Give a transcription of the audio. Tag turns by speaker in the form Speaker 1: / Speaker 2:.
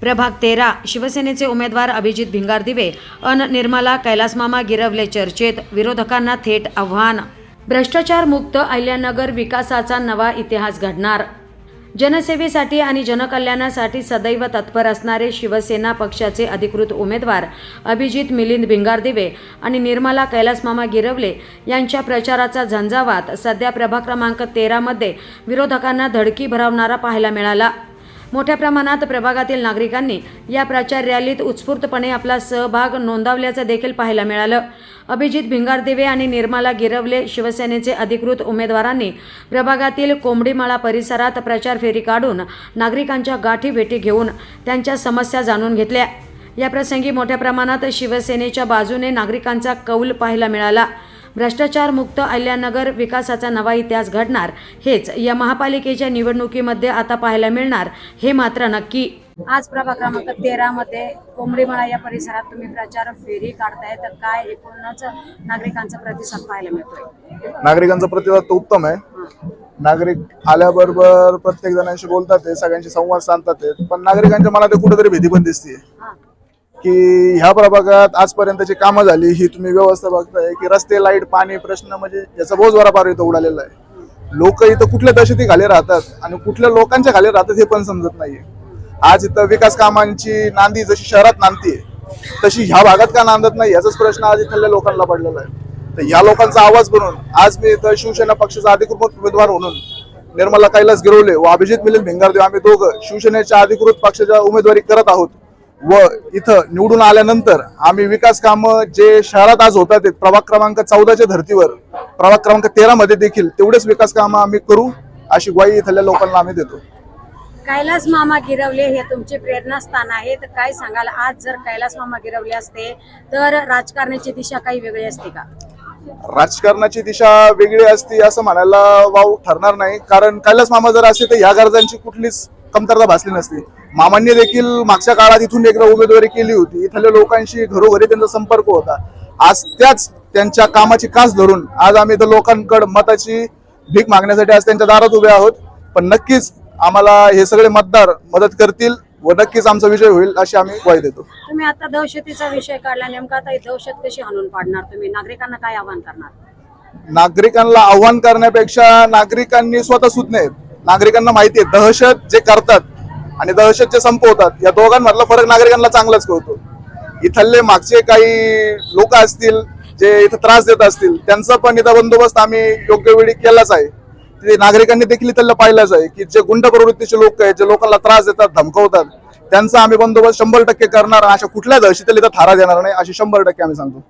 Speaker 1: प्रभाग 13 शिवसेनेचे उमेदवार अभिजित भिंगारदिवे अन निर्मला कैलासमामा गिरवले चर्चेत, विरोधकांना थेट आव्हान। भ्रष्टाचार मुक्त अहिल्यानगर विकासाचा नवा इतिहास घडणार। जनसेवेसाठी आणि जनकल्याणासाठी सदैव तत्पर असणारे शिवसेना पक्षाचे अधिकृत उमेदवार अभिजित मिलिंद भिंगारदिवे आणि निर्मला कैलासमामा गिरवले यांच्या प्रचाराचा झंझावात सध्या प्रभाग क्रमांक 13 मध्ये विरोधकांना धडकी भरवणारा पाहायला मिळाला। मोठ्या प्रमाणात प्रभागातील नागरिकांनी या प्रचार रॅलीत उत्स्फूर्तपणे आपला सहभाग नोंदवल्याचं देखील पाहायला मिळालं। अभिजित भिंगारदिवे आणि निर्मला गिरवले शिवसेनेचे अधिकृत उमेदवारांनी प्रभागातील कोंबडीमाळा परिसरात प्रचार फेरी काढून नागरिकांच्या गाठी भेटी घेऊन त्यांच्या समस्या जाणून घेतल्या। या प्रसंगी मोठ्या प्रमाणात शिवसेनेच्या बाजूने नागरिकांचा कौल पाहायला मिळाला। भ्रष्टाचार मुक्त अहिल्यानगर विकासाचा नवा इतिहास घडणार हेच या महापालिकेच्या निवडणुकीमध्ये आता पाहायला मिळणार हे मात्र नक्की। आज प्रभाग क्रमांक 13 मध्ये कोंबडीमाळा या परिसरात तुम्ही प्रचार फेरी काढताय, तर काय एकूणच नागरिकांचा प्रतिसाद पाहायला मिळतोय?
Speaker 2: नागरिकांचा प्रतिसाद तो उत्तम आहे। नागरिक आल्याबरोबर प्रत्येक जणांशी बोलतात, सगळ्यांशी संवाद साधतात, पण नागरिकांच्या मनात कुठेतरी भीती पण दिसते की ह्या प्रभागात आजपर्यंतची कामं झाली ही तुम्ही व्यवस्था बघताय की रस्ते, लाईट, पाणी प्रश्न म्हणजे याचा बोजवारा पार इथं उडालेला आहे। लोक इथं कुठल्या दहशती खाली राहतात आणि कुठल्या लोकांच्या खाली राहतात हे पण समजत नाहीये। आज इथं विकास कामांची नांदी जशी शहरात नांदतीये तशी ह्या भागात का नांदत नाही याचाच प्रश्न आज इथल्या लोकांना पडलेला आहे। तर ह्या लोकांचा आवाज बनून आज मी इथं शिवसेना पक्षाचा अधिकृत उमेदवार म्हणून निर्मला कैलास गिरवले व अभिजित मिलिंद भिंगारदिवे आम्ही दोघं शिवसेनेच्या अधिकृत पक्षाच्या उमेदवारी करत आहोत व इथं निवडून आल्यानंतर आम्ही विकास कामं जे शहरात आज होतात प्रभाग क्रमांक 14च्या धर्तीवर प्रभाग क्रमांक 13 मध्ये देखील तेवढेच विकास कामं आम्ही करू अशी ग्वाही इथल्या लोकांना आम्ही देतो।
Speaker 1: कैलास मामा गिरवले हे तुमचे प्रेरणास्थान आहे, तर काय सांगाल? आज जर कैलास मामा गिरवले असते तर राजकारणाची दिशा काही वेगळी असते का?
Speaker 2: राजकारणाची दिशा वेगळी असती असं म्हणायला वाव ठरणार नाही, कारण कैलास मामा जर असते तर ह्या गरजांची कुठलीच कमतरता भासली नसती। मामांनी देखील मागच्या काळात इथून एकदा उमेदवारी केली होती, इथल्या लोकांशी घरोघरी त्यांचा संपर्क होता। आज त्याच त्यांच्या कामाची कास धरून आज आम्ही इथं लोकांकडे मताची भीक मागण्यासाठी आज त्यांच्या दारात उभे आहोत। पण नक्कीच आम्हाला हे सगळे मतदार मदत करतील व नक्कीच आमचा विजय होईल अशी आम्ही ग्वाही देतो।
Speaker 1: तुम्ही आता दहशतीचा विषय काढला, नेमका आता ही दहशत कशी हाणून पाडणार? तुम्ही नागरिकांना काय आव्हान करणार?
Speaker 2: नागरिकांना आव्हान करण्यापेक्षा नागरिकांनी स्वतः सुज्ञ आहेत। नागरिकांना माहिती आहे दहशत जे करतात आणि दहशत जे संपवतात या दोघांमधला फरक नागरिकांना चांगलाच कळतो। इथले मागचे काही लोक असतील जे इथं त्रास देत असतील त्यांचा पण इथं बंदोबस्त आम्ही योग्य वेळी केलाच आहे। ते नागरिकांनी देखील इथलं पाहिलंच आहे की जे गुंड प्रवृत्तीचे लोक आहेत, जे लोकांना त्रास देतात, धमकवतात, त्यांचा आम्ही बंदोबस्त 100% करणार। अशा कुठल्या दहशतीला इथं थारा देणार नाही अशी 100% आम्ही सांगतो।